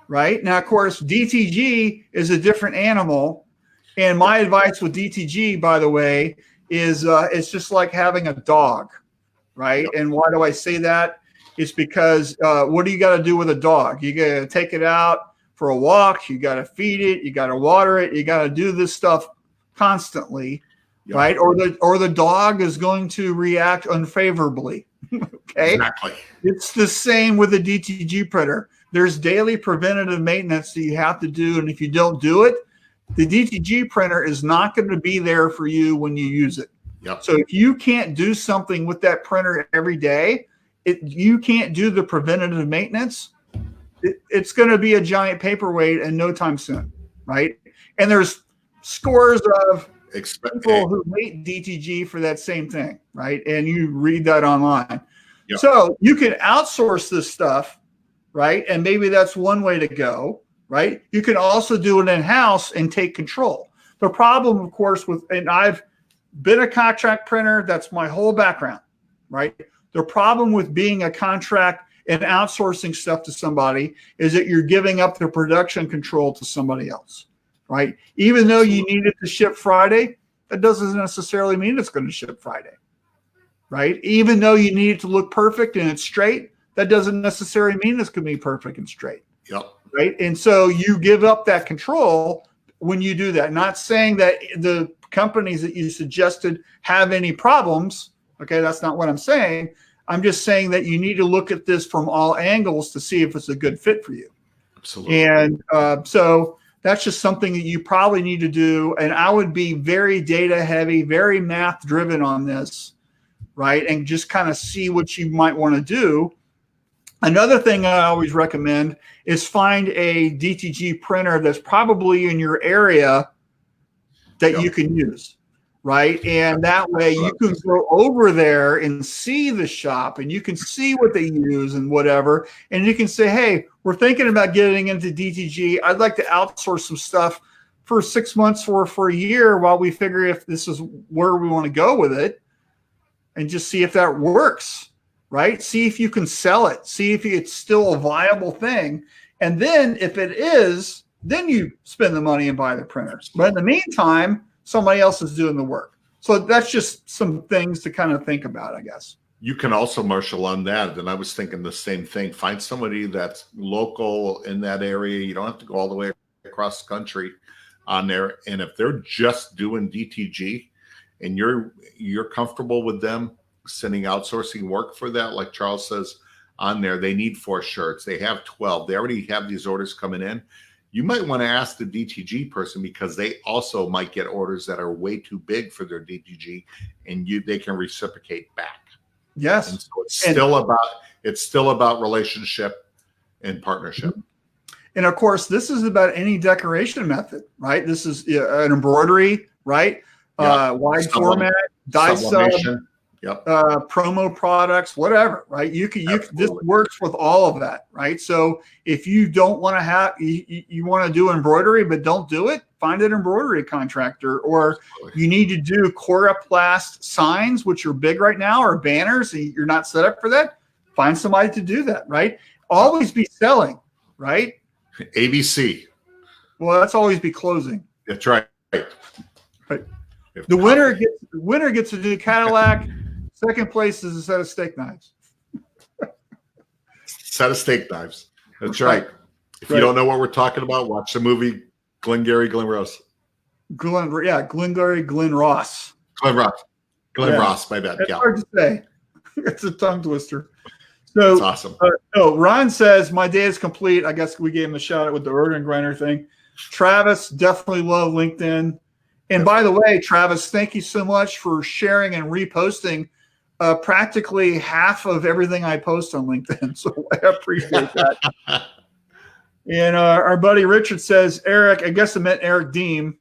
right? Now, of course, DTG is a different animal. And my advice with DTG, by the way, is it's just like having a dog, right? Yep. And why do I say that? It's because what do you got to do with a dog? You got to take it out for a walk. You got to feed it. You got to water it. You got to do this stuff constantly, yep. Right? Or the dog is going to react unfavorably. Okay. Exactly. It's the same with a DTG printer. There's daily preventative maintenance that you have to do, and if you don't do it, the DTG printer is not going to be there for you when you use it. Yep. So if you can't do something with that printer every day, you can't do the preventative maintenance, it's going to be a giant paperweight and no time soon, right? And there's scores of people who hate DTG for that same thing, right? And you read that online. Yep. So you can outsource this stuff, right? And maybe that's one way to go, right? You can also do it in-house and take control. The problem, of course, and I've been a contract printer, that's my whole background, right? The problem with being a contract and outsourcing stuff to somebody is that you're giving up the production control to somebody else, right? Even though you need it to ship Friday, that doesn't necessarily mean it's going to ship Friday, right? Even though you need it to look perfect and it's straight, that doesn't necessarily mean it's going to be perfect and straight. Yep. Right. And so you give up that control when you do that. Not saying that the companies that you suggested have any problems. Okay. That's not what I'm saying. I'm just saying that you need to look at this from all angles to see if it's a good fit for you. Absolutely. And so that's just something that you probably need to do. And I would be very data heavy, very math driven on this, right? And just kind of see what you might want to do. Another thing I always recommend is find a DTG printer that's probably in your area that you can use, right? And that way you can go over there and see the shop and you can see what they use and whatever. And you can say, hey, we're thinking about getting into DTG. I'd like to outsource some stuff for 6 months or for a year while we figure if this is where we want to go with it, and just see if that works. Right? See if you can sell it. See if it's still a viable thing. And then if it is, then you spend the money and buy the printer. But in the meantime, somebody else is doing the work. So that's just some things to kind of think about, I guess. You can also, Marshall, on that, and I was thinking the same thing, find somebody that's local in that area. You don't have to go all the way across the country on there. And if they're just doing DTG and you're comfortable with them sending outsourcing work for that, like Charles says on there, they need 4 shirts. They have 12. They already have these orders coming in. You might want to ask the DTG person because they also might get orders that are way too big for their DTG, and they can reciprocate back. Yes. And so it's still about relationship and partnership. And of course, this is about any decoration method, right? This is an embroidery, right? Wide format, die sub. Yep. Promo products, whatever, right? This works with all of that, right? So if you don't want to have, you want to do embroidery, but don't do it, find an embroidery contractor. Or you need to do Coroplast signs, which are big right now, or banners, and you're not set up for that. Find somebody to do that, right? Always be selling, right? ABC. Well, that's always be closing. That's right. Right. The winner gets to do Cadillac. Second place is a set of steak knives. Set of steak knives. That's right. If you don't know what we're talking about, watch the movie Glengarry Glen Ross. Glengarry Glen Ross. Glen Ross, my bad. It's hard to say. It's a tongue twister. So that's awesome. Ron says, my day is complete. I guess we gave him a shout out with the organ grinder thing. Travis, definitely love LinkedIn. And by the way, Travis, thank you so much for sharing and reposting practically half of everything I post on LinkedIn. So I appreciate that. And our buddy Richard says, Eric, I guess it meant Eric Deem,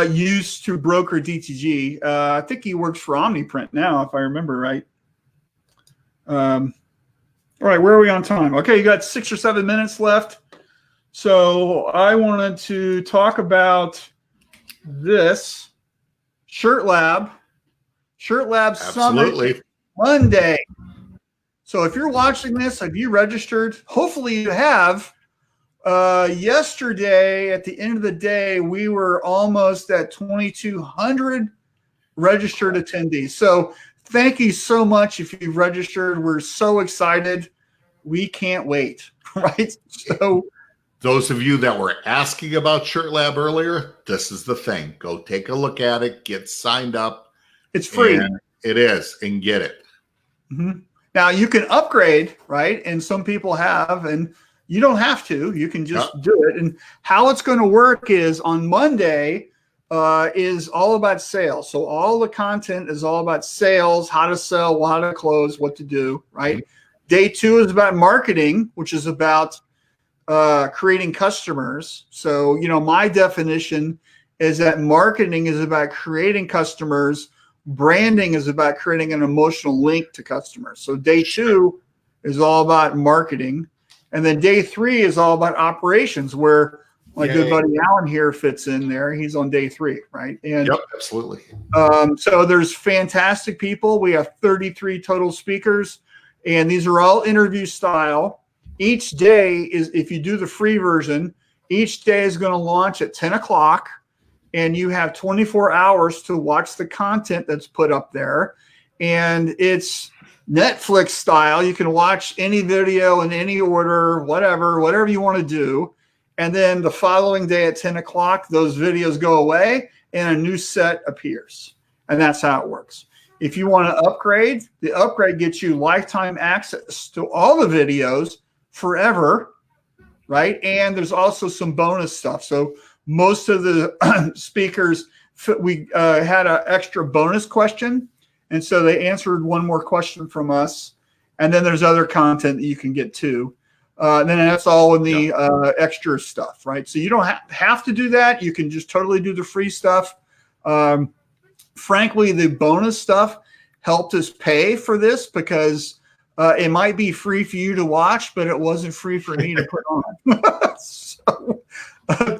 used to broker DTG. I think he works for Omniprint now, if I remember right. All right, where are we on time? Okay, you got 6 or 7 minutes left. So I wanted to talk about this Shirt Lab Summit Monday. So if you're watching this, have you registered? Hopefully you have. Yesterday, at the end of the day, we were almost at 2,200 registered attendees. So thank you so much if you've registered. We're so excited. We can't wait, right? So those of you that were asking about Shirt Lab earlier, this is the thing. Go take a look at it. Get signed up. It's free. It is, and get it. Mm-hmm. Now, you can upgrade, right? And some people have, and you don't have to. You can just do it. And how it's going to work is on Monday, is all about sales. So all the content is all about sales, how to sell, how to close, what to do, right? Day 2 is about marketing, which is about creating customers. So, my definition is that marketing is about creating customers. Branding is about creating an emotional link to customers. So day 2 is all about marketing. And then day 3 is all about operations, where my good buddy Alan here fits in there. He's on day 3, right? And yep, absolutely. So there's fantastic people. We have 33 total speakers, and these are all interview style. Each day is, if you do the free version, each day is going to launch at 10 o'clock, and you have 24 hours to watch the content that's put up there. And it's Netflix style. You can watch any video in any order, whatever you want to do. And then the following day at 10 o'clock, those videos go away and a new set appears. And that's how it works. If you want to upgrade, the upgrade gets you lifetime access to all the videos forever, right? And there's also some bonus stuff. So most of the speakers, we had an extra bonus question. And so they answered one more question from us. And then there's other content that you can get too. Then that's all in the extra stuff, right? So you don't have to do that. You can just totally do the free stuff. Frankly, the bonus stuff helped us pay for this, because it might be free for you to watch, but it wasn't free for me to put on. So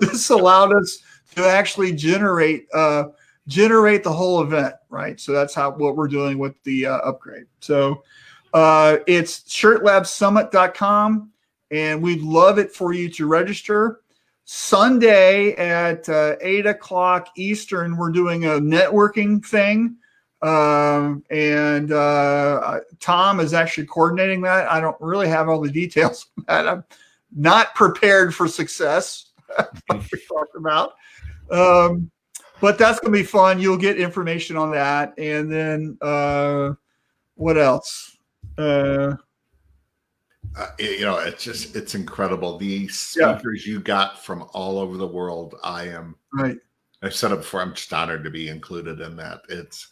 this allowed us to actually generate the whole event, right? So that's what we're doing with the upgrade. So it's shirtlabsummit.com. And we'd love it for you to register. Sunday at 8 o'clock Eastern, we're doing a networking thing. And Tom is actually coordinating that. I don't really have all the details on that. I'm not prepared for success, like we talked about. But that's going to be fun. You'll get information on that. And then what else? It's incredible. The speakers you got from all over the world. I've said it before, I'm just honored to be included in that. It's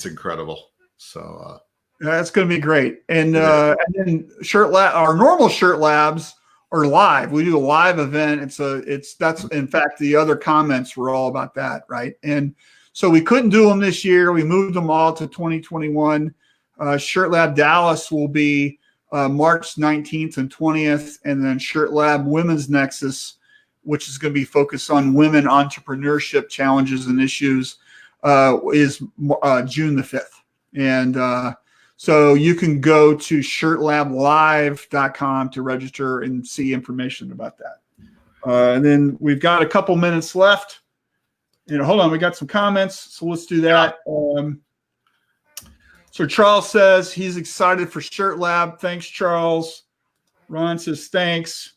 incredible. So that's going to be great. And then our normal Shirt Labs are live. We do a live event. That's in fact, the other comments were all about that, right? And so we couldn't do them this year. We moved them all to 2021. Shirt Lab Dallas will be March 19th and 20th, and then Shirt Lab Women's Nexus, which is going to be focused on women entrepreneurship challenges and issues, is June the 5th. And so you can go to shirtlablive.com to register and see information about that. And then we've got a couple minutes left. Hold on, we got some comments, so let's do that. So Charles says he's excited for Shirt Lab. Thanks, Charles. Ron says thanks.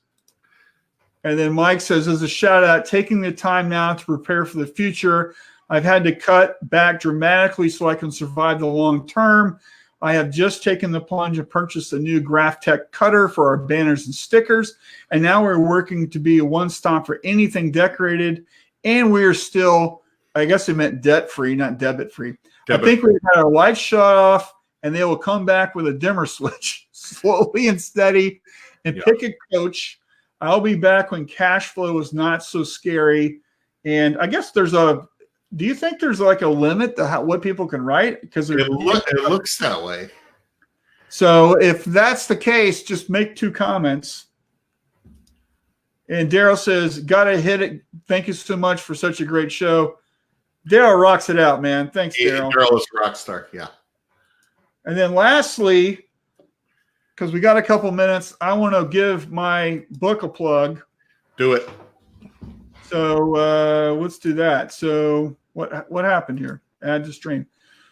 And then Mike says, as a shout out, taking the time now to prepare for the future. I've had to cut back dramatically so I can survive the long term. I have just taken the plunge and purchased a new GraphTech cutter for our banners and stickers. And now we're working to be a one-stop for anything decorated. And we are still, I guess it meant debt-free, not debit-free. I think we've had our lights shut off, and they will come back with a dimmer switch, slowly and steady, and pick a coach. I'll be back when cash flow is not so scary. And I guess do you think there's like a limit to what people can write? Because it looks that way. So if that's the case, just make 2 comments. And Daryl says, gotta hit it. Thank you so much for such a great show. Daryl rocks it out, man. Thanks, Daryl. Daryl is a rock star, yeah. And then lastly, because we got a couple minutes, I want to give my book a plug. Do it. So let's do that. So what happened here? Add to stream.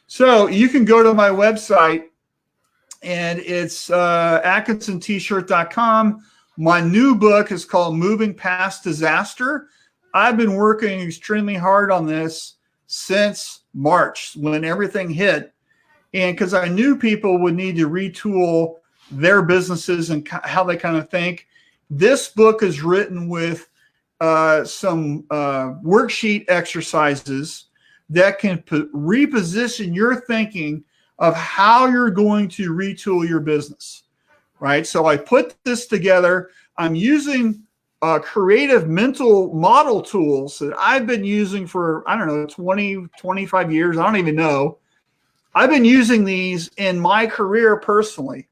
So you can go to my website, and it's AtkinsonT-shirt.com. My new book is called Moving Past Disaster. I've been working extremely hard on this since March when everything hit. And because I knew people would need to retool their businesses and how they kind of think. This book is written with some worksheet exercises that can reposition your thinking of how you're going to retool your business, right? So I put this together. I'm using creative mental model tools that I've been using for, I don't know, 20, 25 years. I don't even know. I've been using these in my career personally.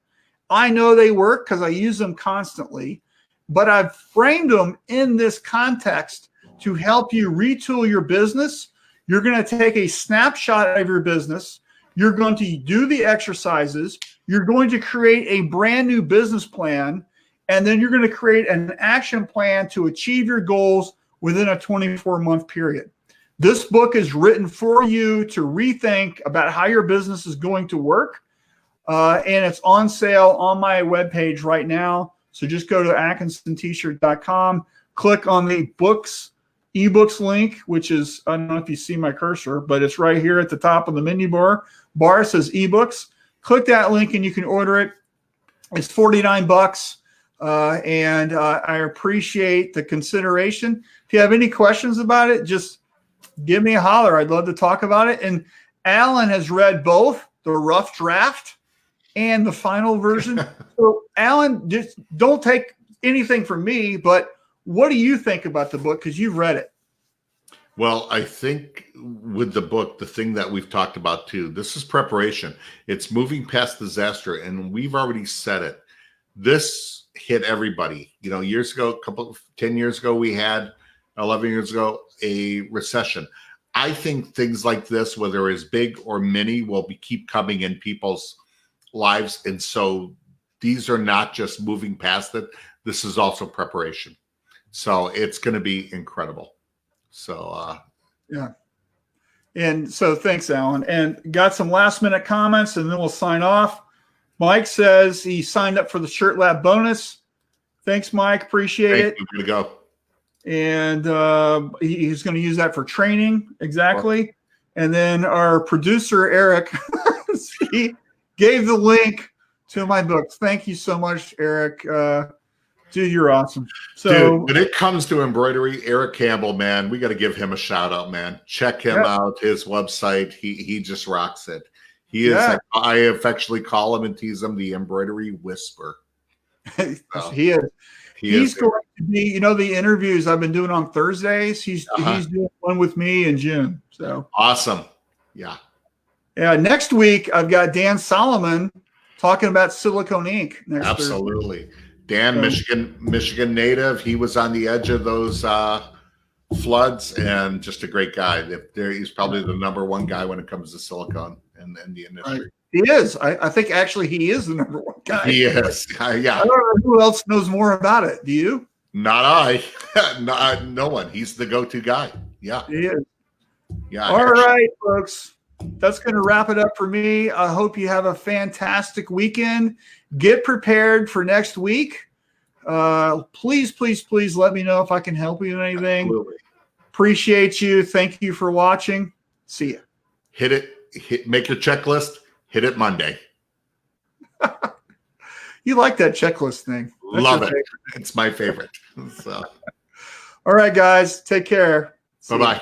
I know they work because I use them constantly, but I've framed them in this context to help you retool your business. You're going to take a snapshot of your business. You're going to do the exercises. You're going to create a brand new business plan. And then you're going to create an action plan to achieve your goals within a 24-month period. This book is written for you to rethink about how your business is going to work. And it's on sale on my webpage right now. So just go to AtkinsonT-shirt.com, click on the ebooks link, which is, I don't know if you see my cursor, but it's right here at the top of the menu bar. It says ebooks. Click that link and you can order it. It's $49. And I appreciate the consideration. If you have any questions about it, just give me a holler. I'd love to talk about it. And Alan has read both the rough draft and the final version. So Alan, just don't take anything from me, but what do you think about the book? Because you've read it. Well, I think with the book, the thing that we've talked about too, this is preparation. It's moving past disaster. And we've already said it. This hit everybody. You know, years ago, 10 years ago, we had 11 years ago, a recession. I think things like this, whether it's big or mini, will keep coming in people's lives. And so these are not just moving past it. This is also preparation. So it's going to be incredible. So, yeah. And so thanks, Alan. And got some last minute comments and then we'll sign off. Mike says he signed up for the Shirt Lab bonus. Thanks, Mike. Appreciate it. Good to go. And he's going to use that for training. Exactly. And then our producer, Eric, he gave the link to my books. Thank you so much, Eric. Dude, you're awesome. So, dude, when it comes to embroidery, Eric Campbell, man, we got to give him a shout out, man. Check him out. His website. He just rocks it. He is, I affectionately call him and tease him the embroidery whisper. So, he is. He's going to be, you know, the interviews I've been doing on Thursdays. He's doing one with me in June. So awesome. Yeah. Yeah. Next week, I've got Dan Solomon talking about silicone ink. Absolutely. Thursday. Dan, Michigan native. He was on the edge of those floods and just a great guy. He's probably the #1 guy when it comes to silicone in the industry. Right. He is. I think actually he is the #1 guy. He is. Yeah. I don't know who else knows more about it. Do you? Not I. No one. He's the go-to guy. Yeah. He is. Yeah. All right, folks. That's going to wrap it up for me. I hope you have a fantastic weekend. Get prepared for next week. Please, please, please let me know if I can help you in anything. Absolutely. Appreciate you. Thank you for watching. See ya. Hit it. Make your checklist. Hit it Monday. You like that checklist thing. That's love it. Favorite. It's my favorite. So. All right, guys. Take care. Bye-bye.